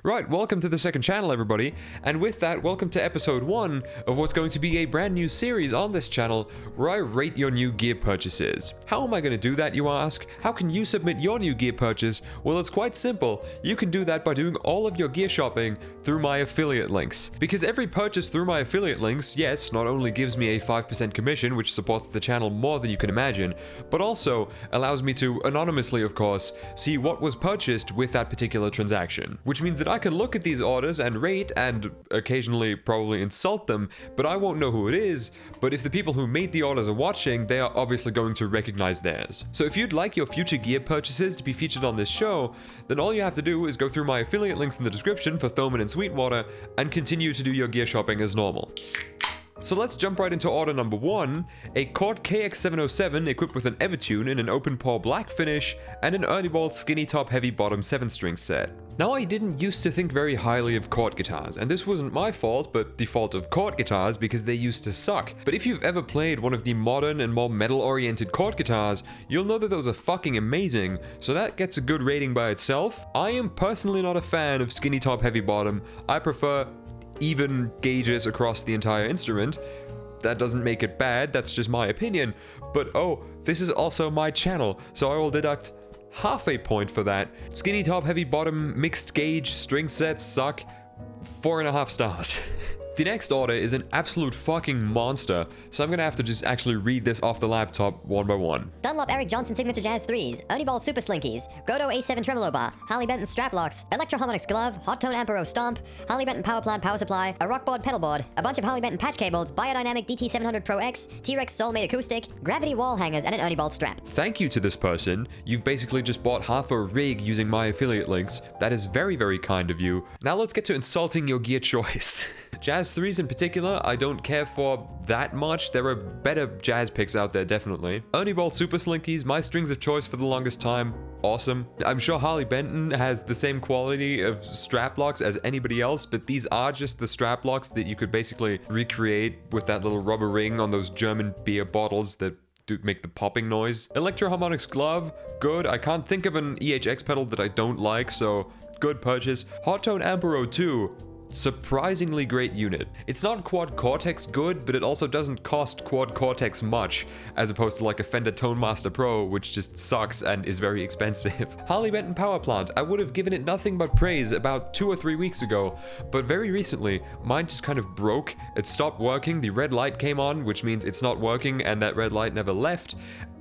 Right, welcome to the second channel, everybody, and with that, welcome to episode 1 of what's going to be a brand new series on this channel where I rate your new gear purchases. How am I going to do that, you ask? How can you submit your new gear purchase? Well, it's quite simple. You can do that by doing all of your gear shopping through my affiliate links. Because every purchase through my affiliate links, yes, not only gives me a 5% commission, which supports the channel more than you can imagine, but also allows me to, anonymously of course, see what was purchased with that particular transaction. Which means that I can look at these orders and rate and occasionally probably insult them, but I won't know who it is. But if the people who made the orders are watching, they are obviously going to recognize theirs. So if you'd like your future gear purchases to be featured on this show, then all you have to do is go through my affiliate links in the description for Thoman and Sweetwater and continue to do your gear shopping as normal. So let's jump right into order number 1, a Cort KX707 equipped with an Evertune in an open pore black finish and an Ernie Ball skinny top heavy bottom 7-string set. Now, I didn't used to think very highly of Cort guitars, and this wasn't my fault, but the fault of Cort guitars because they used to suck. But if you've ever played one of the modern and more metal-oriented Cort guitars, you'll know that those are fucking amazing, so that gets a good rating by itself. I am personally not a fan of skinny top heavy bottom. I prefer even gauges across the entire instrument. That doesn't make it bad, that's just my opinion. But oh, this is also my channel, so I will deduct half a point for that. Skinny top, heavy bottom, mixed gauge, string sets suck. 4.5 stars. The next order is an absolute fucking monster, so I'm gonna have to just actually read this off the laptop one by one. Dunlop Eric Johnson Signature Jazz 3s, Ernie Ball Super Slinkies, Godo A7 Tremolo Bar, Harley Benton Strap Locks, Electro Harmonix Glove, Hot Tone Ampero Stomp, Harley Benton Power Plant Power Supply, a Rockboard Pedal Board, a bunch of Harley Benton Patch Cables, Biodynamic DT700 Pro X, T-Rex Soulmate Acoustic, Gravity Wall Hangers, and an Ernie Ball Strap. Thank you to this person. You've basically just bought half a rig using my affiliate links. That is very, very kind of you. Now let's get to insulting your gear choice. Jazz 3s in particular, I don't care for that much. There are better jazz picks out there, definitely. Ernie Ball Super Slinkies, my strings of choice for the longest time. Awesome. I'm sure Harley Benton has the same quality of strap locks as anybody else, but these are just the strap locks that you could basically recreate with that little rubber ring on those German beer bottles that do make the popping noise. Electro Harmonix Glove, good. I can't think of an EHX pedal that I don't like, so good purchase. Hot Tone Ampero 2. Surprisingly great unit. It's not Quad Cortex good, but it also doesn't cost Quad Cortex much, as opposed to like a Fender Tone Master Pro, which just sucks and is very expensive. Harley Benton Power Plant, I would have given it nothing but praise about 2 or 3 weeks ago, but very recently, mine just kind of broke. It stopped working, the red light came on, which means it's not working, and that red light never left.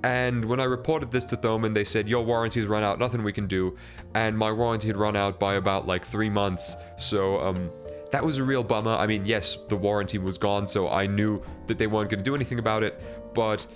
And when I reported this to Thoman, they said, your warranty's run out, nothing we can do. And my warranty had run out by about like 3 months. So, that was a real bummer. I mean, yes, the warranty was gone, so I knew that they weren't going to do anything about it. But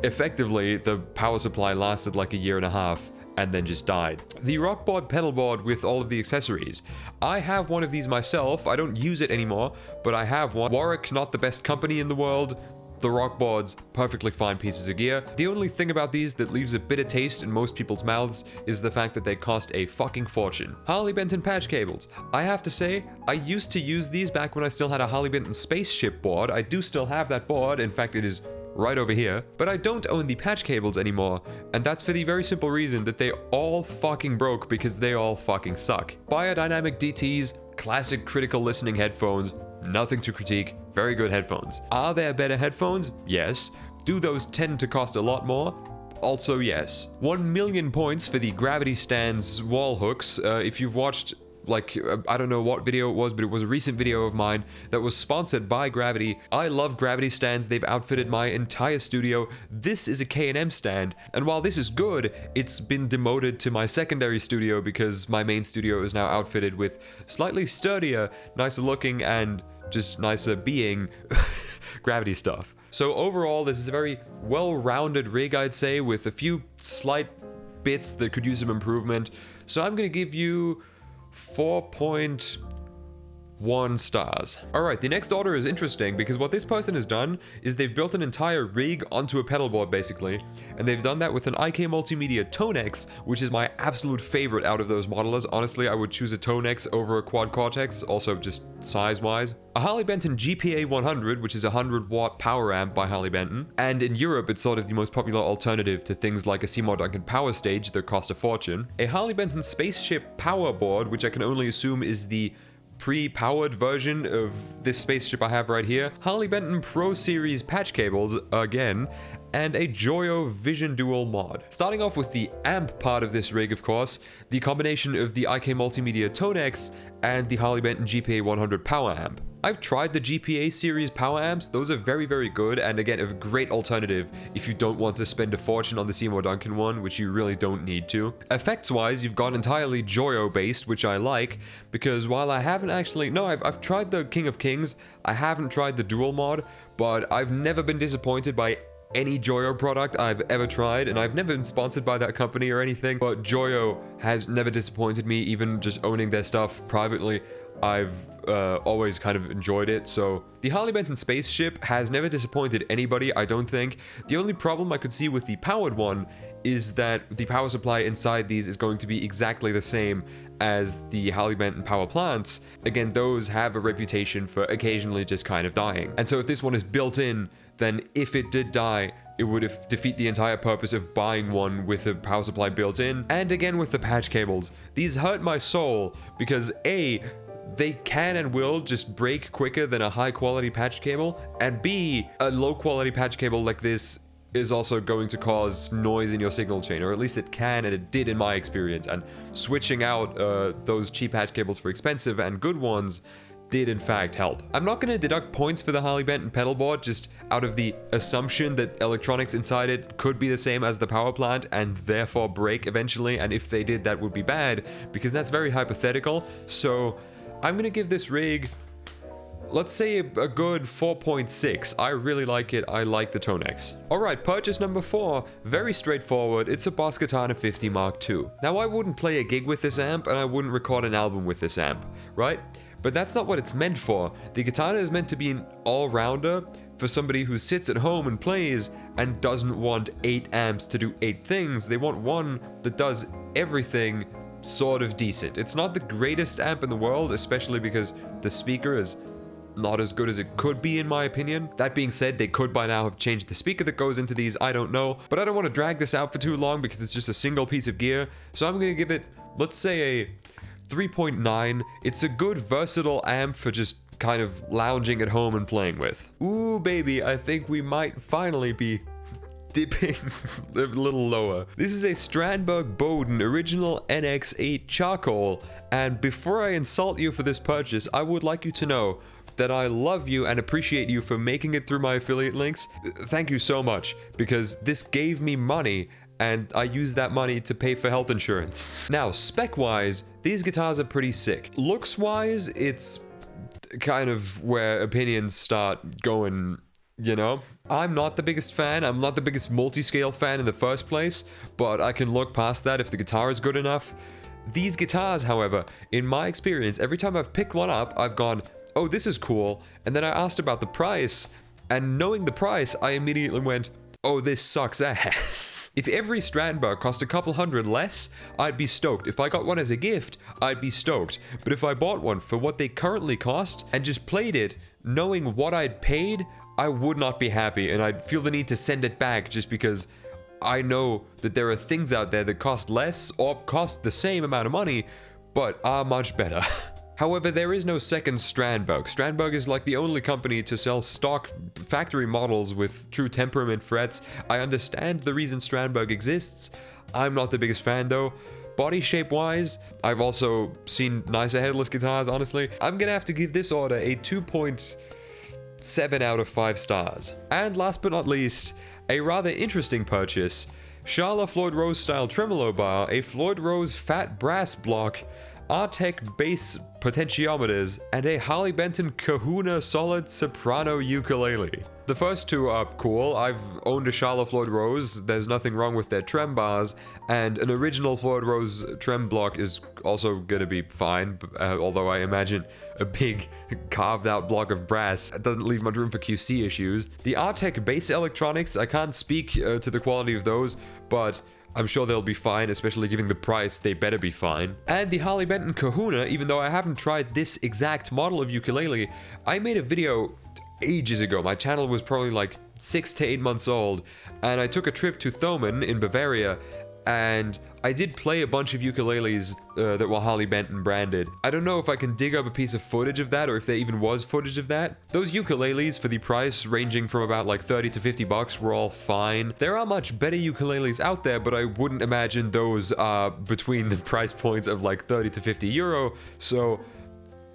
effectively, the power supply lasted like a 1.5 years and then just died. The Rockboard pedal board with all of the accessories. I have one of these myself. I don't use it anymore, but I have one. Warwick, not the best company in the world. The Rockboards, perfectly fine pieces of gear. The only thing about these that leaves a bitter taste in most people's mouths is the fact that they cost a fucking fortune. Harley Benton patch cables. I have to say, I used to use these back when I still had a Harley Benton spaceship board. I do still have that board. In fact, it is right over here. But I don't own the patch cables anymore, and that's for the very simple reason that they all fucking broke because they all fucking suck. Biodynamic DTs, classic critical listening headphones, nothing to critique, very good headphones. Are there better headphones? Yes. Do those tend to cost a lot more? Also yes. 1 million points for the Gravity Stands wall hooks. If you've watched, like, I don't know what video it was, but it was a recent video of mine that was sponsored by Gravity. I love Gravity Stands. They've outfitted my entire studio. This is a K&M stand, and while this is good, it's been demoted to my secondary studio because my main studio is now outfitted with slightly sturdier, nicer looking, and just nicer being Gravity stuff. So overall, this is a very well-rounded rig, I'd say, with a few slight bits that could use some improvement. So I'm gonna give you 4.5 1 stars. Alright, the next order is interesting because what this person has done is they've built an entire rig onto a pedal board basically, and they've done that with an IK Multimedia Tonex, which is my absolute favorite out of those modelers. Honestly, I would choose a Tonex over a Quad Cortex, also just size-wise. A Harley Benton GPA 100, which is a 100-watt power amp by Harley Benton, and in Europe it's sort of the most popular alternative to things like a Seymour Duncan power stage that cost a fortune. A Harley Benton Spaceship power board, which I can only assume is the pre-powered version of this spaceship I have right here, Harley Benton Pro Series patch cables again, and a Joyo Vision Dual mod. Starting off with the amp part of this rig, of course, the combination of the IK Multimedia Tonex and the Harley Benton GPA 100 power amp. I've tried the GPA series power amps. Those are very, very good, and again, a great alternative if you don't want to spend a fortune on the Seymour Duncan one, which you really don't need to. Effects-wise, you've gone entirely Joyo-based, which I like, because while I haven't actually... No, I've tried the King of Kings. I haven't tried the dual mod, but I've never been disappointed by any Joyo product I've ever tried, and I've never been sponsored by that company or anything, but Joyo has never disappointed me. Even just owning their stuff privately, I've always kind of enjoyed it. So the Harley Benton Spaceship has never disappointed anybody, I don't think. The only problem I could see with the powered one is that the power supply inside these is going to be exactly the same as the Harley Benton power plants. Again, those have a reputation for occasionally just kind of dying. And so if this one is built in, then if it did die, it would defeat the entire purpose of buying one with a power supply built in. And again with the patch cables, these hurt my soul because A, they can and will just break quicker than a high quality patch cable, and B, a low quality patch cable like this is also going to cause noise in your signal chain, or at least it can, and it did in my experience. And switching out those cheap patch cables for expensive and good ones did in fact help. I'm not going to deduct points for the Harley Benton pedal board just out of the assumption that electronics inside it could be the same as the power plant and therefore break eventually, and if they did, that would be bad, because that's very hypothetical. So I'm going to give this rig, let's say, a good 4.6. I really like it. I like the Tonex. Alright, purchase number 4. Very straightforward. It's a Boss Katana 50 Mark II. Now, I wouldn't play a gig with this amp, and I wouldn't record an album with this amp, right? But that's not what it's meant for. The Katana is meant to be an all-rounder for somebody who sits at home and plays and doesn't want 8 amps to do 8 things. They want one that does everything sort of decent. It's not the greatest amp in the world, especially because the speaker is not as good as it could be, in my opinion. That being said, they could by now have changed the speaker that goes into these, I don't know. But I don't want to drag this out for too long because it's just a single piece of gear. So I'm going to give it, let's say, a 3.9. It's a good versatile amp for just kind of lounging at home and playing with. Ooh, baby, I think we might finally be dipping a little lower. This is a Strandberg Bowden original NX8 charcoal, and before I insult you for this purchase, I would like you to know that I love you and appreciate you for making it through my affiliate links. Thank you so much, because this gave me money and I used that money to pay for health insurance. Now, spec-wise, these guitars are pretty sick. Looks-wise, it's kind of where opinions start going, you know? I'm not the biggest fan. I'm not the biggest multi-scale fan in the first place, but I can look past that if the guitar is good enough. These guitars, however, in my experience, every time I've picked one up, I've gone, oh, this is cool, and then I asked about the price, and knowing the price, I immediately went, oh, this sucks ass. If every Strandberg cost a couple $100 less, I'd be stoked. If I got one as a gift, I'd be stoked. But if I bought one for what they currently cost and just played it, knowing what I'd paid, I would not be happy, and I'd feel the need to send it back just because I know that there are things out there that cost less or cost the same amount of money, but are much better. However, there is no second Strandberg. Strandberg is like the only company to sell stock factory models with true temperament frets. I understand the reason Strandberg exists. I'm not the biggest fan though. Body shape wise, I've also seen nicer headless guitars, honestly. I'm gonna have to give this order a 2.7 out of 5 stars. And last but not least, a rather interesting purchase. Schala Floyd Rose style tremolo bar, a Floyd Rose fat brass block, Artec bass potentiometers, and a Harley Benton Kahuna solid soprano ukulele. The first two are cool. I've owned a Charlotte Floyd Rose. There's nothing wrong with their trem bars, and an original Floyd Rose trem block is also gonna be fine, although I imagine a big carved out block of brass doesn't leave much room for QC issues. The Artec bass electronics, I can't speak to the quality of those, but I'm sure they'll be fine, especially given the price, they better be fine. And the Harley Benton Kahuna, even though I haven't tried this exact model of ukulele, I made a video ages ago. My channel was probably like 6 to 8 months old, and I took a trip to Thomann in Bavaria, and I did play a bunch of ukuleles that were Harley Benton branded. I don't know if I can dig up a piece of footage of that, or if there even was footage of that. Those ukuleles, for the price ranging from about like 30 to 50 bucks, were all fine. There are much better ukuleles out there, but I wouldn't imagine those are between the price points of like 30 to 50 euro, so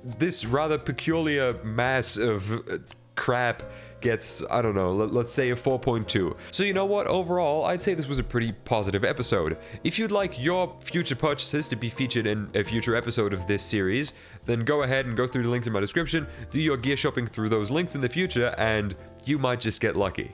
this rather peculiar mass of crap gets, I don't know, let's say a 4.2. So you know what, overall, I'd say this was a pretty positive episode. If you'd like your future purchases to be featured in a future episode of this series, then go ahead and go through the links in my description, do your gear shopping through those links in the future, and you might just get lucky.